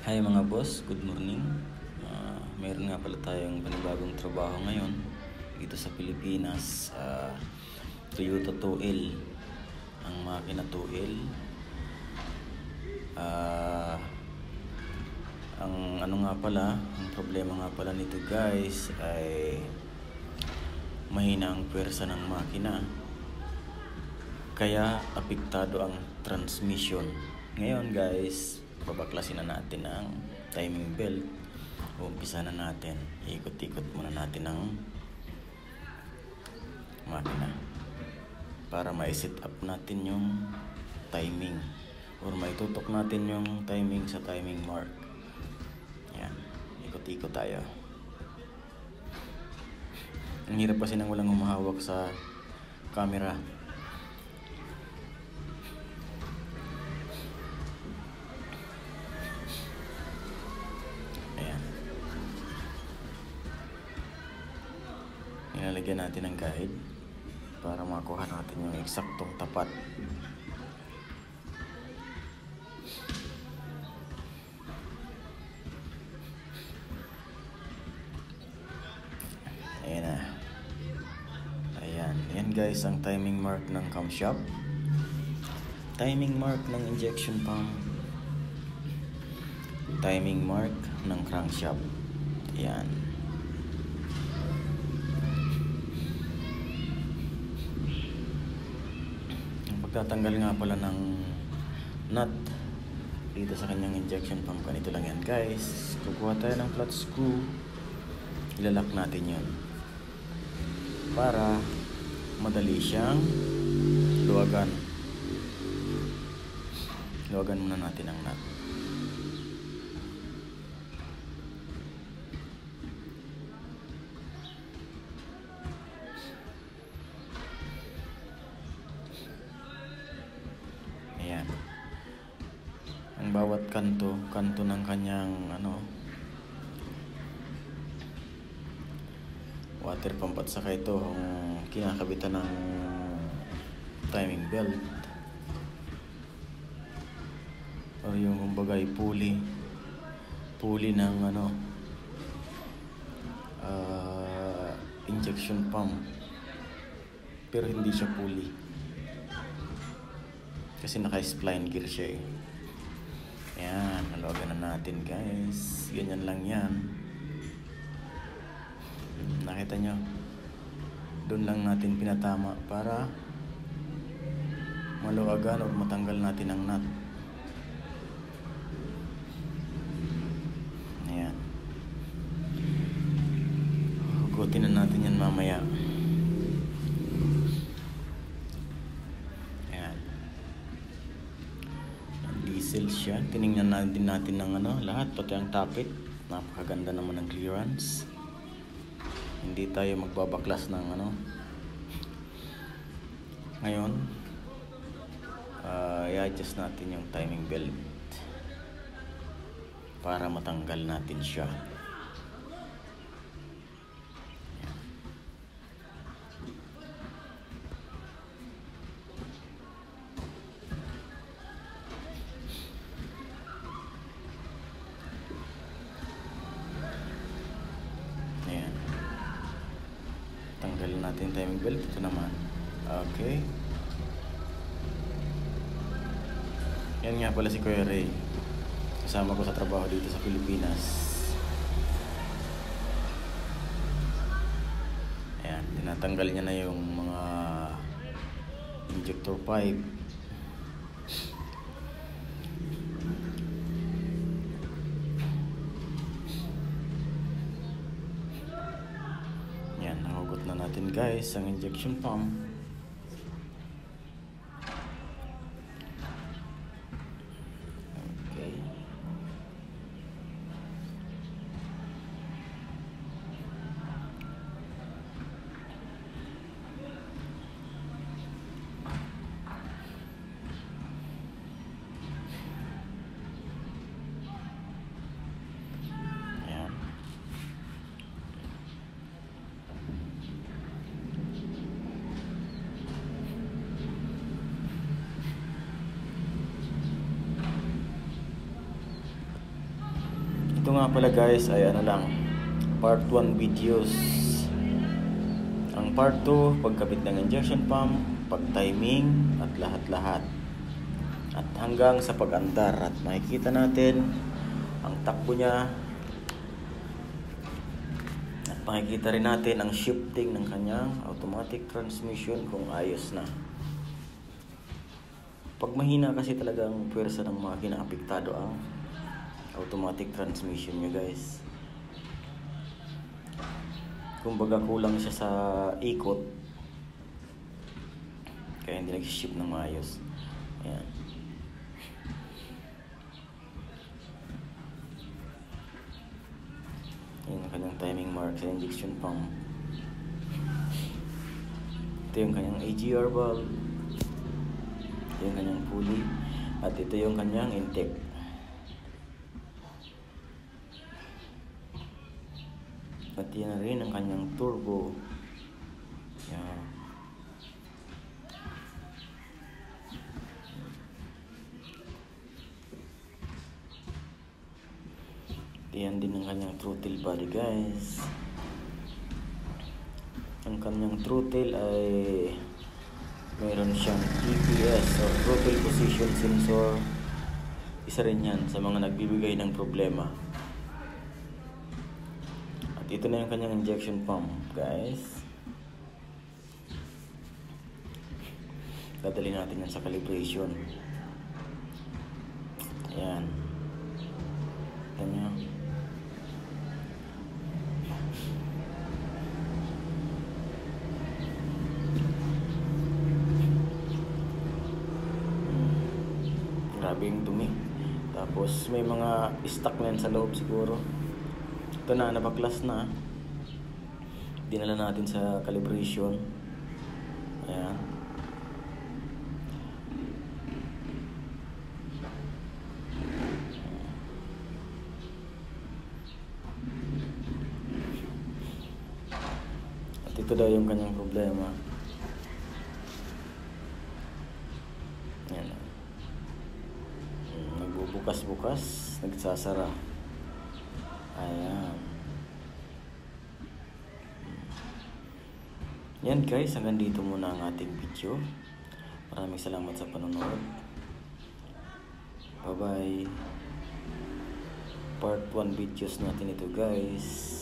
Hi mga boss, good morning. Mayroon nga pala tayong panibagong trabaho ngayon dito sa Pilipinas. Toyota 2L, ang makina 2L. Ang problema nga pala nito guys ay mahina ang pwersa ng makina. Kaya apektado ang transmission. Ngayon guys, babaklasin na natin ang timing belt. Umpisa na natin. Ikot-ikot muna natin ang makina para ma-set up natin yung timing or maitutok natin yung timing sa timing mark. Yan. Ikot-ikot tayo. Ang hirap kasi nang walang humahawak sa camera. Ilalagyan natin ng guide para makuha natin yung eksaktong tapat. Ayan na. Ayan guys ang timing mark ng camshaft, timing mark ng injection pump, timing mark ng crankshaft. Ayan. Pagtatanggal nga pala ng nut dito sa kanyang injection pump, ganito lang yan guys. Kukuha tayo ng flat screw, ilalak natin yun para madali siyang luwagan. Luwagan muna natin ang nut. Ang bawat kanto ng kanyang water pump at saka ito ang kinakabitan ng timing belt or yung kumbaga pulley ng injection pump, pero hindi siya pulley kasi naka-spline gear siya eh. Ayan, nalogan na natin guys. Ganyan lang yan. Nakita nyo? Doon lang natin pinatama para maluwagan o matanggal natin ang nut. Ayan. Hugutin na natin yan mamaya. Diesel siya. Tinignan natin ng lahat, pati ang tapit. Napakaganda naman ng clearance. Hindi tayo magbabaklas ng Ngayon, i-adjust natin yung timing belt para matanggal natin siya. Tanggalin natin yung timing belt. Ito naman. Okay. Yan nga pala si Kuya Ray. Kasama ko sa trabaho dito sa Pilipinas. Ayan. Tinatanggal niya na yung mga injector pipe. Nahugot na natin guys ang injection pump. Okay. Ito nga pala guys ay ano lang, part 1 videos. Ang part 2, pagkabit ng injection pump, pag-timing at lahat-lahat. At hanggang sa pag-andar at makikita natin ang takbo niya. At makikita rin natin ang shifting ng kanyang automatic transmission kung ayos na. Pag mahina kasi talagang pwersa ng makina, apektado ang automatic transmission niya guys. Kumbaga kulang siya sa ikot, kaya hindi nag-shift ng maayos. Ayan. Yan ang kanyang timing mark sa injection pump. Ito yung kanyang AGR valve. Ito yung kanyang pulley. At ito yung kanyang intake. At yan na rin ang kanyang turbo. Yan. Yan din ang kanyang throttle body guys. Ang kanyang throttle ay mayroon siyang TPS or throttle position sensor. Isa rin yan sa mga nagbibigay ng problema. At ito na yung kanyang injection pump guys. Dadali natin yan sa calibration. Ayan. Ayan. Grabe yung dumi. Tapos may mga stock na yan sa loob siguro. Ito na, nabaklas na. Dinala natin sa calibration. Ayan. At ito daw yung kanyang problema. Ayan. Nagbubukas-bukas, nagsasara. Ayan. Yan guys, hanggang dito muna ang ating video. Maraming salamat sa panonood. Bye bye. Part 1 videos natin ito guys.